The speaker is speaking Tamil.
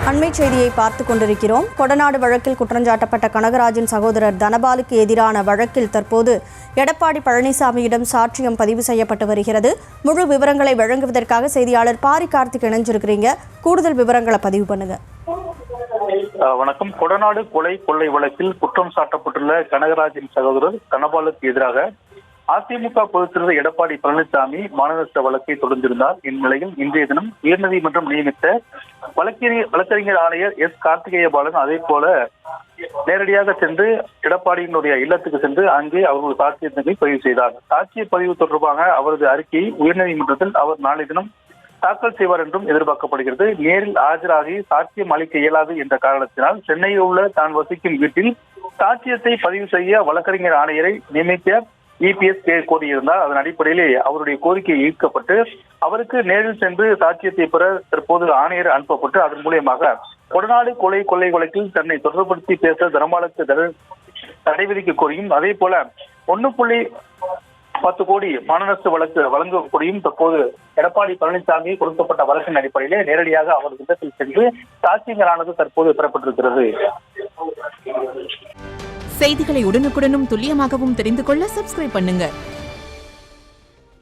அண்மை செய்தியை பார்த்துக் கொண்டிருக்கிறோம். கொடநாடு வழக்கில் குற்றஞ்சாட்டப்பட்ட கனகராஜின் சகோதரர் தனபாலுக்கு எதிரான வழக்கில் தற்போது எடப்பாடி பழனிசாமியிடம் சாட்சியம் பதிவு செய்யப்பட்டு வருகிறது. முழு விவரங்களை வழங்குவதற்காக செய்தியாளர் பாரி கார்த்திக் இணைஞ்சிருக்கிறீங்க. கூடுதல் விவரங்களை பதிவு பண்ணுங்க. வணக்கம். கொடநாடு கொலை கொள்ளை வழக்கில் குற்றம் சாட்டப்பட்டுள்ள கனகராஜின் சகோதரர் தனபாலுக்கு எதிராக அதிமுக பொதுச் தலைவர் எடப்பாடி பழனிசாமி மாநகர வழக்கை தொடர்ந்திருந்தார். இந்நிலையில் இன்றைய தினம் உயர்நீதிமன்றம் நியமித்த வழக்கறிஞர் ஆணையர் எஸ் கார்த்திகேய பாலன் அதே போல நேரடியாக சென்று எடப்பாடியினுடைய இல்லத்துக்கு சென்று அங்கே அவர்கள் சாட்சியத்தை பதிவு செய்தார். சாட்சிய பதிவு தொடர்பாக அவரது அறிக்கையை உயர்நீதிமன்றத்தில் அவர் நாளை தினம் தாக்கல் செய்வார் என்றும் எதிர்பார்க்கப்படுகிறது. நேரில் ஆஜராகி சாட்சியம் அளிக்க இயலாது என்ற காரணத்தினால் சென்னையில் உள்ள தான் வசிக்கும் வீட்டில் சாட்சியத்தை பதிவு செய்ய வழக்கறிஞர் ஆணையரை நியமிக்க இபிஎஸ் கோரியிருந்தார். அதன் அடிப்படையிலே அவருடைய கோரிக்கை ஈர்க்கப்பட்டு அவருக்கு நேரில் சென்று சாட்சியத்தை பெற தற்போது ஆணையர் அனுப்பப்பட்டு அதன் மூலியமாக கொடநாடு கொலை கொள்ளை வழக்கில் தன்னை தொடர்புபடுத்தி பேச தனபாலுக்கு தடை விதிக்க கோரியும் அதே போல 1.10 கோடி மாநகர வழக்கு வழங்க கோரியும் தற்போது எடப்பாடி பழனிசாமி கொடுக்கப்பட்ட வழக்கின் அடிப்படையிலே நேரடியாக அவர் இல்லத்தில் சென்று சாட்சியங்களானது தற்போது பெறப்பட்டிருக்கிறது. செய்திகளை உடனுக்குடனும் துல்லியமாகவும் தெரிந்து கொள்ள சப்ஸ்கிரைப் பண்ணுங்க.